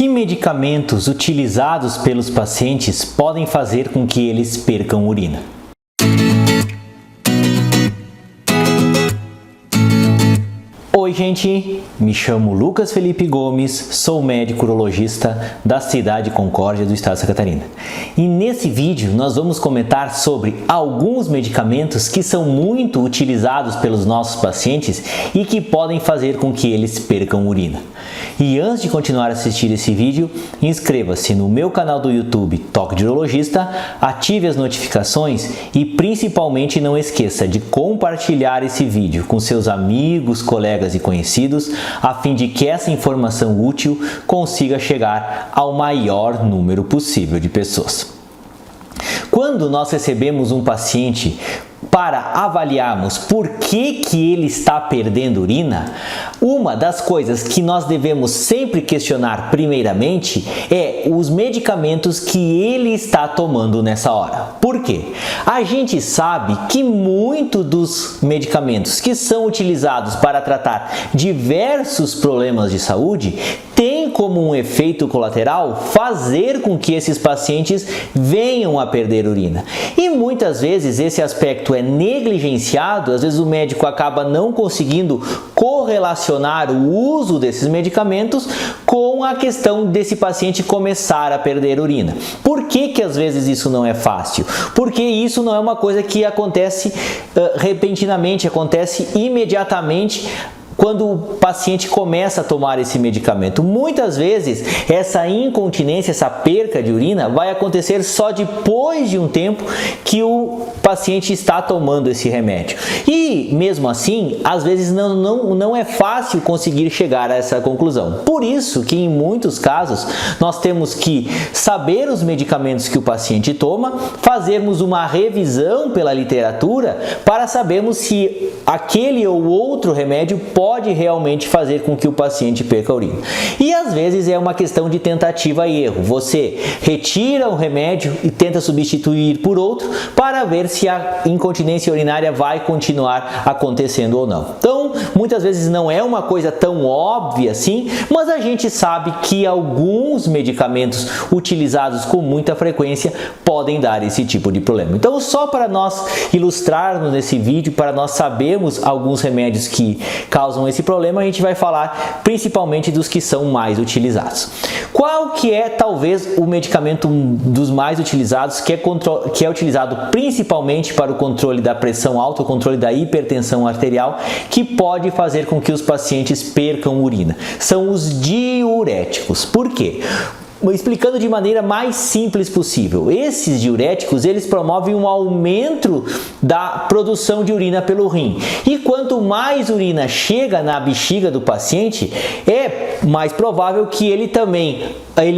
Que medicamentos utilizados pelos pacientes podem fazer com que eles percam urina? Oi gente, me chamo Lucas Felipe Gomes, sou médico urologista da cidade de Concórdia do estado de Santa Catarina. E nesse vídeo nós vamos comentar sobre alguns medicamentos que são muito utilizados pelos nossos pacientes e que podem fazer com que eles percam urina. E antes de continuar a assistir esse vídeo, inscreva-se no meu canal do YouTube Toque de Urologista, ative as notificações e principalmente não esqueça de compartilhar esse vídeo com seus amigos, colegas e conhecidos, a fim de que essa informação útil consiga chegar ao maior número possível de pessoas. Quando nós recebemos um paciente para avaliarmos por que ele está perdendo urina, uma das coisas que nós devemos sempre questionar primeiramente é os medicamentos que ele está tomando nessa hora. Por quê? A gente sabe que muitos dos medicamentos que são utilizados para tratar diversos problemas de saúde tem como um efeito colateral fazer com que esses pacientes venham a perder urina. E muitas vezes esse aspecto é negligenciado, às vezes o médico acaba não conseguindo correlacionar o uso desses medicamentos com a questão desse paciente começar a perder urina. Por que às vezes isso não é fácil? Porque isso não é uma coisa que acontece repentinamente, acontece imediatamente quando o paciente começa a tomar esse medicamento. Muitas vezes essa incontinência, essa perca de urina vai acontecer só depois de um tempo que o paciente está tomando esse remédio. E mesmo assim, às vezes não é fácil conseguir chegar a essa conclusão. Por isso que em muitos casos nós temos que saber os medicamentos que o paciente toma, fazermos uma revisão pela literatura para sabermos se aquele ou outro remédio pode realmente fazer com que o paciente perca a urina. E às vezes é uma questão de tentativa e erro. Você retira o remédio e tenta substituir por outro para ver se a incontinência urinária vai continuar acontecendo ou não. Então, muitas vezes não é uma coisa tão óbvia assim, mas a gente sabe que alguns medicamentos utilizados com muita frequência podem dar esse tipo de problema. Então, só para nós ilustrarmos nesse vídeo, para nós sabermos alguns remédios que causam esse problema, a gente vai falar principalmente dos que são mais utilizados. Qual que é talvez o medicamento dos mais utilizados que é utilizado principalmente para o controle da pressão alta, o controle da hipertensão arterial, que pode fazer com que os pacientes percam urina? São os diuréticos. Por quê? Explicando de maneira mais simples possível, esses diuréticos eles promovem um aumento da produção de urina pelo rim, e quanto mais urina chega na bexiga do paciente, é mais provável que ele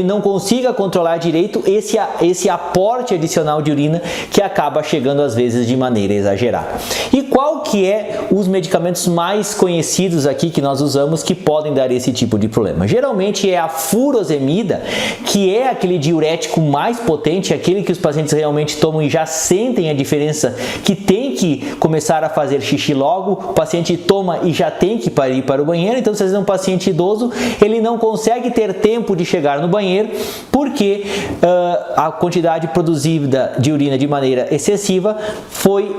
não consiga controlar direito esse aporte adicional de urina que acaba chegando às vezes de maneira exagerada. E qual que é os medicamentos mais conhecidos aqui que nós usamos que podem dar esse tipo de problema? Geralmente é a furosemida, que é aquele diurético mais potente, aquele que os pacientes realmente tomam e já sentem a diferença, que tem que começar a fazer xixi logo, o paciente toma e já tem que ir para o banheiro. Então, se você é um paciente idoso, ele não consegue ter tempo de chegar no banheiro porque a quantidade produzida de urina de maneira excessiva foi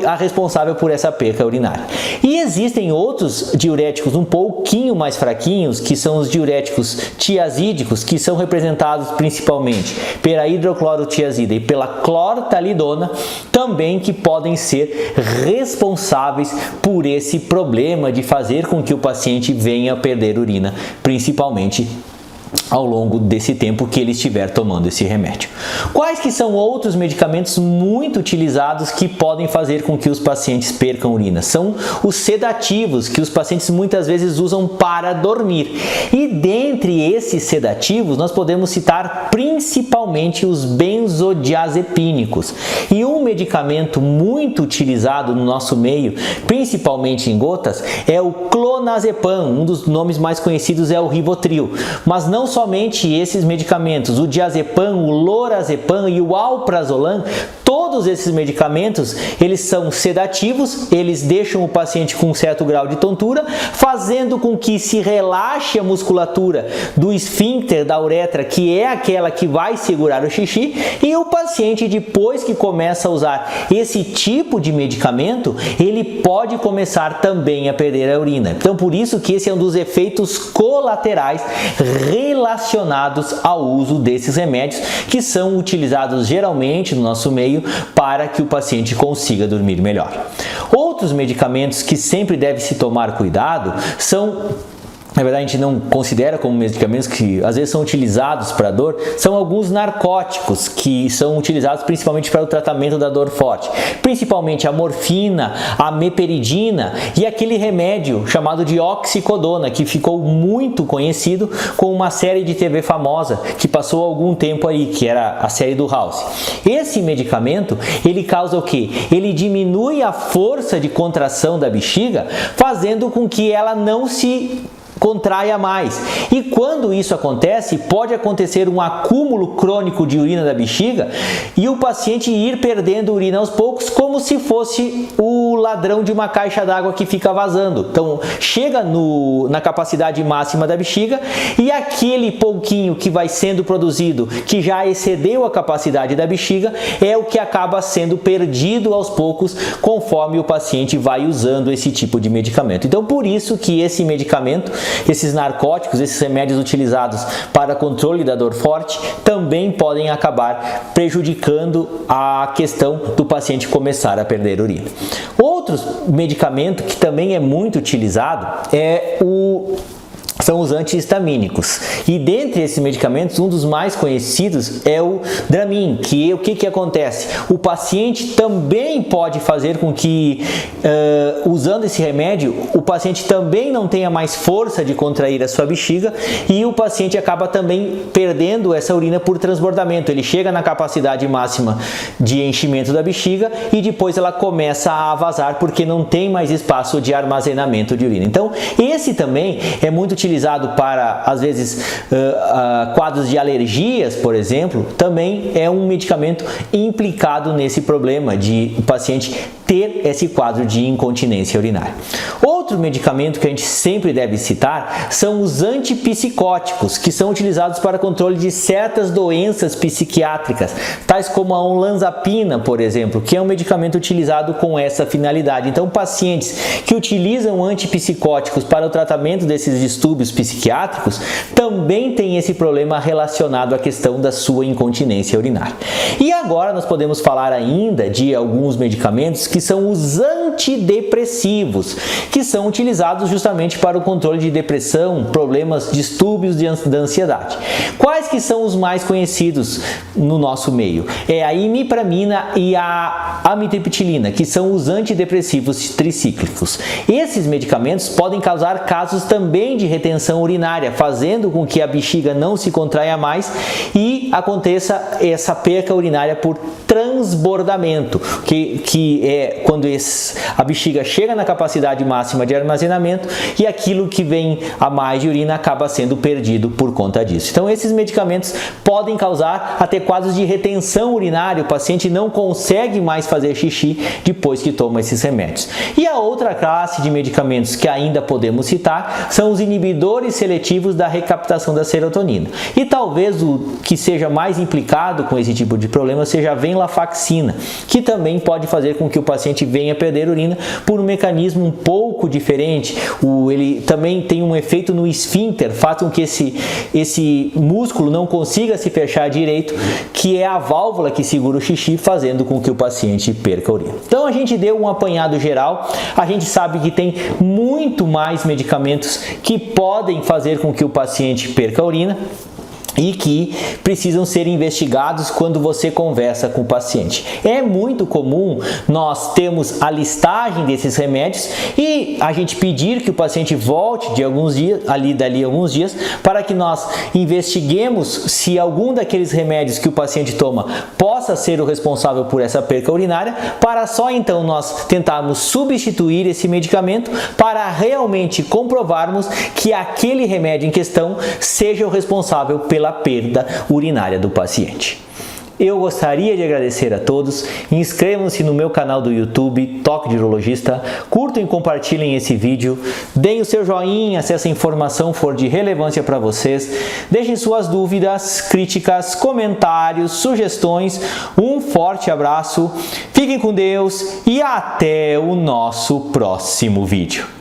a responsável por essa perca urinária. E existem outros diuréticos um pouquinho mais fraquinhos, que são os diuréticos tiazídicos, que são representados principalmente pela hidroclorotiazida e pela clortalidona, também que podem ser responsáveis por esse problema de fazer com que o paciente venha a perder urina, principalmente ao longo desse tempo que ele estiver tomando esse remédio. Quais que são outros medicamentos muito utilizados que podem fazer com que os pacientes percam urina? São os sedativos, que os pacientes muitas vezes usam para dormir. E dentre esses sedativos, nós podemos citar principalmente os benzodiazepínicos. E um medicamento muito utilizado no nosso meio, principalmente em gotas, é o clonazepam. Um dos nomes mais conhecidos é o Rivotril. Mas não somente esses medicamentos, o diazepam, o lorazepam e o alprazolam, todos esses medicamentos, eles são sedativos, eles deixam o paciente com um certo grau de tontura, fazendo com que se relaxe a musculatura do esfíncter da uretra, que é aquela que vai segurar o xixi, e o paciente, depois que começa a usar esse tipo de medicamento, ele pode começar também a perder a urina. Então, por isso que esse é um dos efeitos colaterais relacionados ao uso desses remédios, que são utilizados geralmente no nosso meio para que o paciente consiga dormir melhor. Outros medicamentos que sempre deve se tomar cuidado são, na verdade a gente não considera como medicamentos que às vezes são utilizados para dor, são alguns narcóticos que são utilizados principalmente para o tratamento da dor forte, principalmente a morfina, a meperidina e aquele remédio chamado de oxicodona, que ficou muito conhecido com uma série de TV famosa que passou algum tempo aí, que era a série do House. Esse medicamento, ele causa o quê? Ele diminui a força de contração da bexiga, fazendo com que ela não se contraia mais. E quando isso acontece, pode acontecer um acúmulo crônico de urina da bexiga e o paciente ir perdendo urina aos poucos, como se fosse o ladrão de uma caixa d'água que fica vazando. Então, chega na capacidade máxima da bexiga e aquele pouquinho que vai sendo produzido, que já excedeu a capacidade da bexiga, é o que acaba sendo perdido aos poucos, conforme o paciente vai usando esse tipo de medicamento. Então, por isso que esse medicamento, esses narcóticos, esses remédios utilizados para controle da dor forte, também podem acabar prejudicando a questão do paciente começar a perder urina. Outro medicamento que também é muito utilizado são os antihistamínicos. E dentre esses medicamentos, um dos mais conhecidos é o Dramin, que o que acontece? O paciente também pode fazer com que, usando esse remédio, o paciente também não tenha mais força de contrair a sua bexiga e o paciente acaba também perdendo essa urina por transbordamento. Ele chega na capacidade máxima de enchimento da bexiga e depois ela começa a vazar porque não tem mais espaço de armazenamento de urina. Então, esse também é muito utilizado para, às vezes, quadros de alergias, por exemplo, também é um medicamento implicado nesse problema de o paciente ter esse quadro de incontinência urinária. Outro medicamento que a gente sempre deve citar são os antipsicóticos, que são utilizados para controle de certas doenças psiquiátricas, tais como a olanzapina, por exemplo, que é um medicamento utilizado com essa finalidade. Então, pacientes que utilizam antipsicóticos para o tratamento desses distúrbios psiquiátricos também têm esse problema relacionado à questão da sua incontinência urinária. E agora nós podemos falar ainda de alguns medicamentos que são os antidepressivos, que são utilizados justamente para o controle de depressão, problemas, distúrbios da ansiedade. Quais que são os mais conhecidos no nosso meio? É a imipramina e a amitriptilina, que são os antidepressivos tricíclicos. Esses medicamentos podem causar casos também de retenção urinária, fazendo com que a bexiga não se contraia mais e aconteça essa perca urinária por transbordamento, que é quando a bexiga chega na capacidade máxima de armazenamento e aquilo que vem a mais de urina acaba sendo perdido por conta disso. Então, esses medicamentos podem causar até quadros de retenção urinária, o paciente não consegue mais fazer xixi depois que toma esses remédios. E a outra classe de medicamentos que ainda podemos citar são os inibidores seletivos da recaptação da serotonina. E talvez o que seja mais implicado com esse tipo de problema seja a venlafaxina, que também pode fazer com que o paciente venha perder urina por um mecanismo um pouco diferente. Ele também tem um efeito no esfíncter, faz com que esse músculo não consiga se fechar direito, que é a válvula que segura o xixi, fazendo com que o paciente perca a urina. Então a gente deu um apanhado geral, a gente sabe que tem muito mais medicamentos que podem fazer com que o paciente perca a urina. e que precisam ser investigados quando você conversa com o paciente. É muito comum nós termos a listagem desses remédios e a gente pedir que o paciente volte de alguns dias, dali alguns dias, para que nós investiguemos se algum daqueles remédios que o paciente toma possa ser o responsável por essa perca urinária, para só então nós tentarmos substituir esse medicamento para realmente comprovarmos que aquele remédio em questão seja o responsável pela perda urinária do paciente. Eu gostaria de agradecer a todos, inscrevam-se no meu canal do YouTube, Toque de Urologista, curtam e compartilhem esse vídeo, deem o seu joinha se essa informação for de relevância para vocês, deixem suas dúvidas, críticas, comentários, sugestões, um forte abraço, fiquem com Deus e até o nosso próximo vídeo.